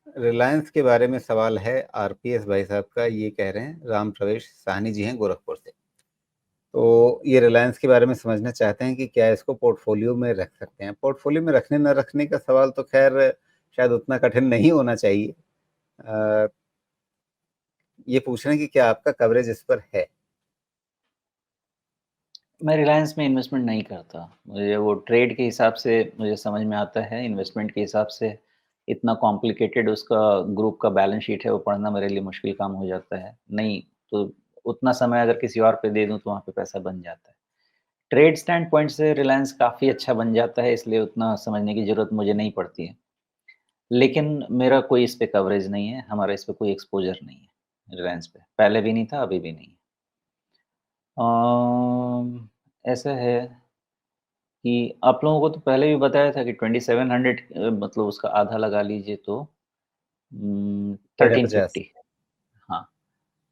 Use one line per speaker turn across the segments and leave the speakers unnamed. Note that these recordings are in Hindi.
रिलायंस के बारे में सवाल है आरपीएस भाई साहब का, ये कह रहे हैं, राम प्रवेश साहनी जी हैं गोरखपुर से। तो ये रिलायंस के बारे में समझना चाहते हैं कि क्या इसको पोर्टफोलियो में रख सकते हैं। पोर्टफोलियो में रखने न रखने का सवाल तो खैर शायद उतना कठिन नहीं होना चाहिए। अ, ये पूछ रहे हैं कि क्या आपका कवरेज इस पर है।
मैं रिलायंस में इन्वेस्टमेंट नहीं करता। मुझे वो ट्रेड के हिसाब से मुझे समझ में आता है, इन्वेस्टमेंट के हिसाब से इतना कॉम्प्लिकेटेड उसका ग्रुप का बैलेंस शीट है, वो पढ़ना मेरे लिए मुश्किल काम हो जाता है। नहीं, तो उतना समय अगर किसी और पे दे दूँ तो वहाँ पे पैसा बन जाता है। ट्रेड स्टैंड पॉइंट से रिलायंस काफ़ी अच्छा बन जाता है, इसलिए उतना समझने की ज़रूरत मुझे नहीं पड़ती है। लेकिन मेरा कोई इस पे कवरेज नहीं है, हमारा इस पे कोई एक्सपोज़र नहीं है रिलायंस पे। पहले भी नहीं था, अभी भी नहीं है। ऐसा है कि आप लोगों को तो पहले भी बताया था कि 2700 मतलब उसका आधा लगा लीजिए तो
1350।
1350। हाँ,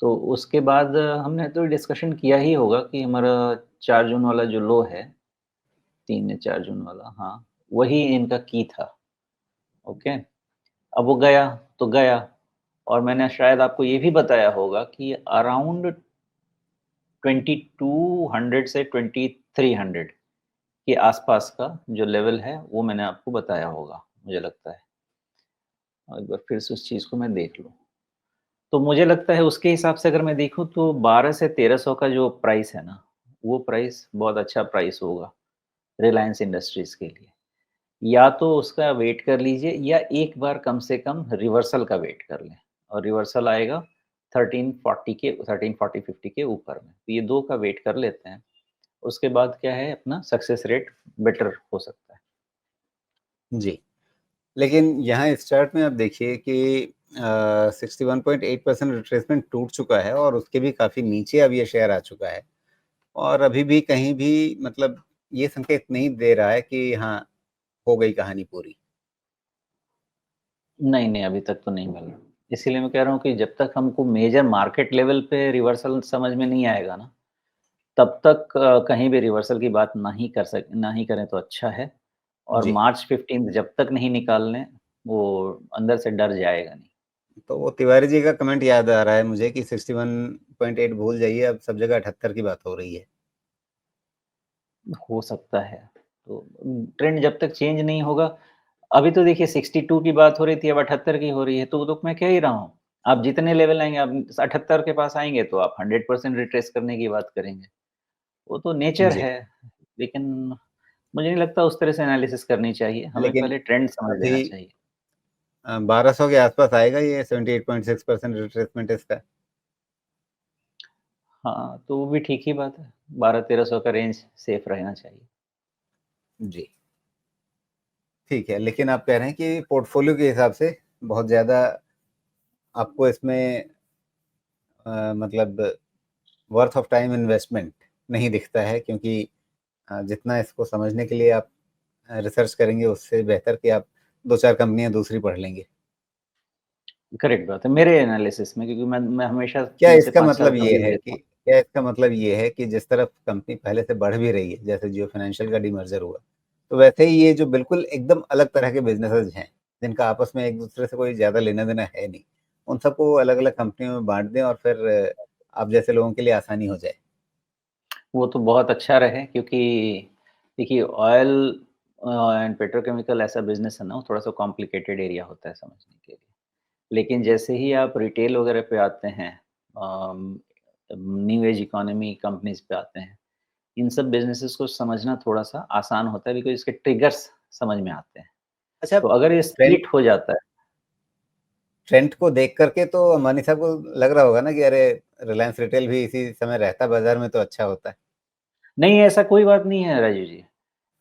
तो उसके बाद हमने तो डिस्कशन किया ही होगा कि हमारा 4 जून वाला जो लो है, 3 या 4 जून वाला, हाँ, वही इनका की था, ओके? अब वो गया, तो गया और मैंने शायद आपको ये भी बताया होगा कि अराउंड 2200 से 2300 के आसपास का जो लेवल है, वो मैंने आपको बताया होगा, मुझे लगता है। और एक बार फिर से उस चीज़ को मैं देख लूँ। तो मुझे लगता है उसके हिसाब से अगर मैं देखूँ तो 12 से 1300 का जो प्राइस है ना, वो प्राइस बहुत अच्छा प्राइस होगा रिलायंस इंडस्ट्रीज़ के लिए। या तो उसका वेट कर लीजिए या एक बार कम से कम रिवर्सल का वेट कर लें और रिवर्सल आएगा 1340 के 1340-50 के ऊपर में। तो ये 2 का वेट कर लेते हैं। उसके बाद क्या है अपना सक्सेस रेट बेटर हो सकता है।
जी, लेकिन यहाँ इस चार्ट में आप देखिए कि 61.8% रिट्रेसमेंट टूट चुका है और उसके भी काफ़ी नीचे अब ये शेयर आ चुका है। और अभी भी कहीं भी मतलब ये संकेत नहीं दे रहा है कि हाँ, हो गई कहानी पूरी।
नहीं, नहीं, अभी तक तो नहीं मिल रहा। इसीलिए मैं कह रहा हूँ कि जब तक हमको मेजर मार्केट लेवल पे रिवर्सल समझ में नहीं आएगा ना, तब तक कहीं भी रिवर्सल की बात ना ही करें तो अच्छा है। और
जी,
मार्च 15 जब तक नहीं निकाल लें, वो अंदर से डर जाएगा नहीं।
तो वो तिवारी जी का कमेंट याद आ रहा है मुझे कि 61.8 भूल जाइए, अब सब जगह 78 की बात हो रही है।
हो सकता है। तो ट्रेंड जब तक चेंज नहीं होगा, अभी तो देखिए 62 की बात हो रही थी, अब 78 की हो रही है, तो वो तो मैं कह ही रहा हूँ। आप जितने लेवल आएँगे, आप 78 के पास आएँगे तो आप 100% रिट्रेस करने की बात करेंगे। वो तो नेचर
जी,
है, लेकिन मुझे नहीं लगता उस तरह से एनालिसिस करनी चाहिए, हमें
लेकिन
पहले ट्रेंड समझ
अभी
लेना चाहिए।
1200 के आसपास आएगा ये 78.6% रिट्रेसमेंट इसका।
हाँ, तो वो भी ठीक ही बात है, 1200-1300 का रेंज सेफ रहना चाहिए।
जी, ठीक है, लेकिन आप कह रहे हैं कि पोर्टफोलियो के हिसाब से बहुत ज़्यादा आपको इसमें मतलब वर्थ ऑफ टाइम इन्वेस्टमेंट नहीं दिखता है, क्योंकि जितना इसको समझने के लिए आप रिसर्च करेंगे उससे बेहतर कि आप 2-4 कंपनियाँ दूसरी पढ़ लेंगे।
करेक्ट बात है, मेरे एनालिसिस में क्योंकि मैं हमेशा
क्या
3 से
इसका
5 साल
मतलब
का
ये
व्यू
है
लेता
कि
हूँ।
क्या इसका मतलब ये है कि जिस तरफ कंपनी पहले से बढ़ भी रही है, जैसे जियो फाइनेंशियल का डीमर्जर हुआ, तो वैसे ही ये जो बिल्कुल एकदम अलग तरह के बिज़नेसेज़ हैं, जिनका आपस में एक-दूसरे से कोई ज़्यादा लेना-देना है नहीं, उन सबको अलग-अलग कंपनियों में बाँट दें और फिर आप जैसे लोगों के लिए आसानी हो जाए?
वो तो बहुत अच्छा रहे क्योंकि देखिए ऑयल एंड पेट्रोकेमिकल ऐसा बिज़नेस है ना, वो थोड़ा-सा कॉम्प्लिकेटेड एरिया होता है समझने के लिए। लेकिन जैसे ही आप रिटेल वगैरह पे आते हैं, अम, न्यू एज इकोनॉमी कंपनीज़ पे आते हैं, इन सब बिज़नेसेस को समझना थोड़ा-सा आसान होता है बिकॉज़ इसके ट्रिगर्स समझ में आते हैं।
अच्छा,
तो अगर ये
ट्रेंड
स्प्लिट हो जाता है।
ट्रेंड को देख कर के तो अंबानी साहब को लग रहा होगा ना कि अरे! रिलायंस रिटेल भी इसी समय रहता बाज़ार में तो अच्छा होता है।
नहीं, ऐसा कोई बात नहीं है राजीव जी।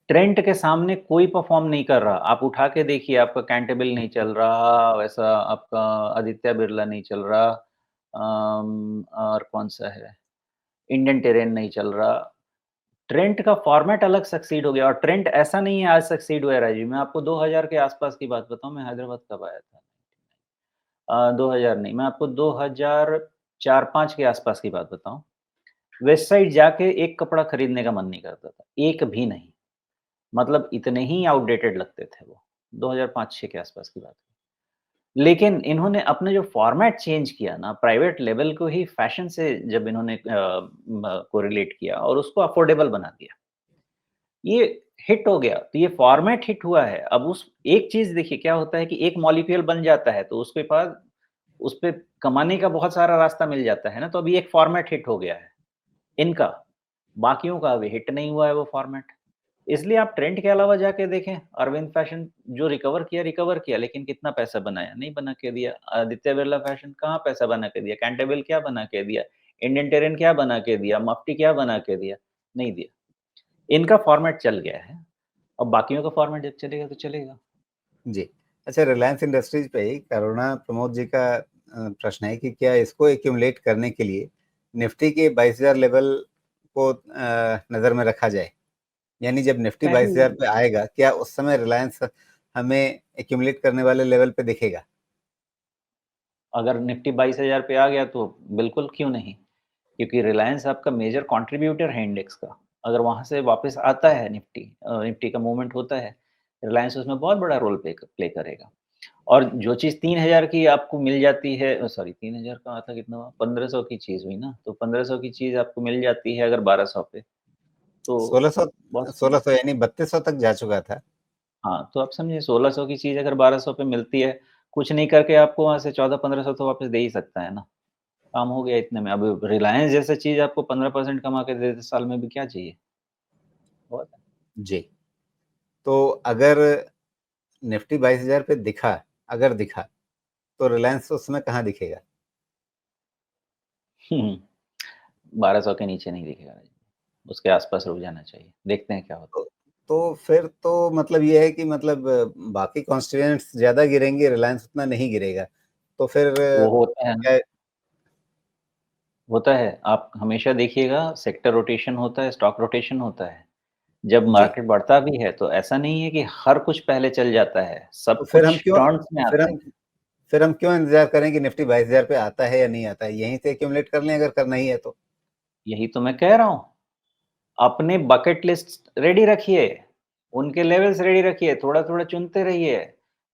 ट्रेंट के सामने कोई परफ़ॉर्म नहीं कर रहा। आप उठा के देखिए, आपका कैंटेबल नहीं चल रहा, वैसा आपका आदित्य बिरला नहीं चल रहा, और कौन-सा है, इंडियन टेरेन नहीं चल रहा। ट्रेंट का फ़ॉर्मेट अलग सक्सीड हो गया और ट्रेंट ऐसा नहीं है आज सक्सीड हुआ है राजीव। मैं आपको 2000 के आस-पास की बात बताऊँ, मैं हैदराबाद कब आया था? 2000 नहीं, मैं आपको 2004-5 के आस-पास की बात बताऊँ। वेस्ट साइड जाके एक कपड़ा खरीदने का मन नहीं करता था, एक भी नहीं। मतलब इतने ही आउटडेटेड लगते थे वो, 2005-6 के आसपास की बात है। लेकिन इन्होंने अपने जो फॉर्मेट चेंज किया ना, प्राइवेट लेवल को ही फैशन से जब इन्होंने कोरिलेट किया और उसको अफोर्डेबल बना दिया। ये हिट हो गया, तो ये फॉर्मेट हिट हुआ है। अब उस एक चीज़ देखिए क्या होता है कि एक मॉलिक्यूल बन जाता है, तो उसके पास उस पे कमाने का बहुत सारा रास्ता मिल जाता है ना, तो अभी एक फॉर्मेट हिट हो गया है, इनका। बाकियों का अभी हिट नहीं हुआ है वो फॉर्मेट। इसलिए आप ट्रेंड के अलावा जाके देखें, अरविंद फैशन जो रिकवर किया, लेकिन कितना पैसा बनाया? नहीं बना के दिया। आदित्य बिरला फैशन कहाँ पैसा बना के दिया? कैंटेबल क्या बना के दिया? इंडियन टेरेन क्या बना के दिया? मफ्टी क्या बना के दिया? नहीं दिया। इनका फॉर्मेट चल गया है, अब बाकियों का फॉर्मेट जब चलेगा तो चलेगा।
जी। अच्छा, रिलायंस इंडस्ट्रीज़ पे ही करुणा प्रमोद जी का प्रश्न है कि क्या इसको एक्यूमुलेट करने के लिए निफ्टी के 22,000 लेवल को नज़र में रखा जाए? यानी जब निफ्टी
पहले
22,000 पे आएगा, क्या उस समय रिलायंस हमें एक्यूमुलेट करने वाले लेवल पे दिखेगा?
अगर निफ्टी 22,000 पे आ गया तो बिल्कुल क्यों नहीं? क्योंकि रिलायंस आपका मेजर कंट्रीब्यूटर है इंडेक्स का। अगर वहाँ से वापस आता है निफ्टी का मूवमेंट होता है, रिलायंस उसमें बहुत बड़ा रोल प्ले करेगा। और जो चीज़ 3,000 की आपको मिल जाती है, सॉरी 3,000 का था कितना हुआ? 1500 की चीज़ हुई ना, तो 1500 की चीज़ आपको मिल जाती है अगर 1200 पे, तो
1600
बहुत सही है।
1600 यानी 3200 तक जा चुका था।
हाँ, तो आप समझिए 1600 की चीज़ अगर 1200 पे मिलती है, कुछ नहीं करके आपको वहाँ से 14-1500 तो वापस दे ही सकता है ना। काम हो गया इतने में। अब रिलायंस जैसा चीज़ आपको 15% कमा के दे दे साल में भी क्या चाहिए? बहुत है।
जी। तो अगर निफ्टी 22,000 पे दिखा, अगर दिखा, तो रिलायंस उस समय कहाँ दिखेगा?
1200 के नीचे नहीं दिखेगा। उसके आस-पास रुक जाना चाहिए। देखते हैं क्या होता
तो
है।
तो फिर तो मतलब ये है कि मतलब बाकी कॉन्स्टिट्यूएंट्स ज़्यादा गिरेंगे, रिलायंस उतना नहीं गिरेगा। तो फिर
वो होता है ना,
क्या
होता है। आप हमेशा देखिएगा सेक्टर रोटेशन होता है, स्टॉक रोटेशन होता है। जब
जी।
मार्केट बढ़ता भी है तो ऐसा नहीं है कि हर कुछ पहले चल जाता है।
तो
सब
फिर हम
कुछ
क्यों
टर्न्स में
फिर
आता है।
हम फिर हम क्यों इंतज़ार करें कि निफ्टी 22,000 पे आता है या नहीं आता है? यहीं से एक्यूमुलेट कर लें अगर करना ही है तो।
यही तो मैं कह रहा हूँ। अपने बकेट लिस्ट रेडी रखिए, उनके लेवल्स रेडी रखिए, थोड़ा-थोड़ा चुनते रहिए।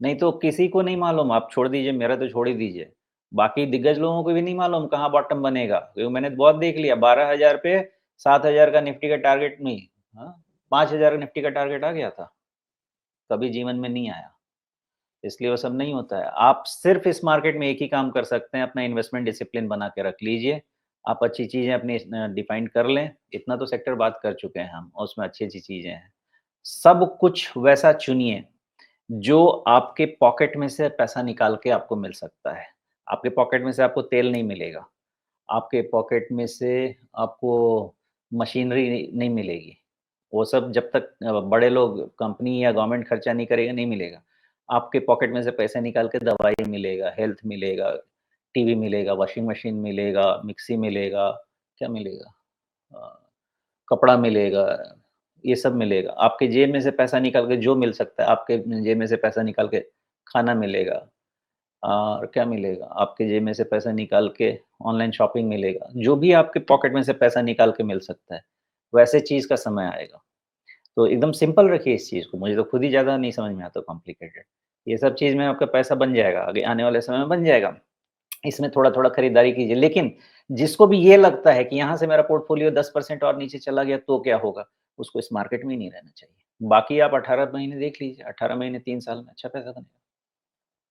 नहीं तो किसी को नहीं मालूम, आप छोड़ दीजिए, मेरा तो छोड़ ही दीजिए। बाकी दिग्गज लोगों को भी नहीं मालूम कहाँ बॉटम बनेगा, क्योंकि मैंने बहुत देख लिया 12,000 पे 7,000 का निफ्टी का टारगेट नहीं, हाँ, 5,000 का निफ्टी का टारगेट आ गया था, कभी जीवन में नहीं आया। इसलिए वो सब नहीं होता है। आप सिर्फ़ इस मार्केट में एक ही काम कर सकते हैं, अपना इन्वेस्टमेंट डिसिप्लिन बना के रख लीजिए। आप अच्छी चीज़ें अपनी डिफाइन कर लें, इतना तो सेक्टर बात कर चुके हैं हम और उसमें अच्छी-अच्छी चीज़ें हैं। सब कुछ वैसा चुनिए, जो आपके पॉकेट में से पैसा निकाल के आपको मिल सकता है। आपके पॉकेट में से आपको तेल नहीं मिलेगा, आपके पॉकेट में से आपको मशीनरी नहीं मिलेगी। वो सब जब तक बड़े लोग कंपनी या गवर्नमेंट खर्चा नहीं करेगा, नहीं मिलेगा। आपके पॉकेट में से पैसे निकाल के दवाई मिलेगा, हेल्थ मिलेगा, टीवी मिलेगा, वॉशिंग मशीन मिलेगा, मिक्सी मिलेगा, क्या मिलेगा? अ, कपड़ा मिलेगा, ये सब मिलेगा। आपके जेब में से पैसा निकाल के जो मिल सकता है, आपके जेब में से पैसा निकाल के खाना मिलेगा। और क्या मिलेगा? आपके जेब में से पैसा निकाल के ऑनलाइन शॉपिंग मिलेगा। जो भी आपके पॉकेट में से पैसा निकाल के मिल सकता है, वैसे चीज़ का समय आएगा। तो एकदम सिंपल रखिए इस चीज़ को, मुझे तो खुद ही ज़्यादा नहीं समझ में आता कॉम्प्लिकेटेड। ये सब चीज़ में आपका पैसा बन जाएगा, आगे आने वाले समय में बन जाएगा। इसमें थोड़ा-थोड़ा खरीदारी कीजिए, लेकिन जिसको भी ये लगता है कि यहाँ से मेरा पोर्टफ़ोलियो 10% और नीचे चला गया तो क्या होगा? उसको इस मार्केट में ही नहीं रहना चाहिए। बाकी आप 18 महीने देख लीजिए, 18 महीने 3 साल में अच्छा पैसा बनेगा।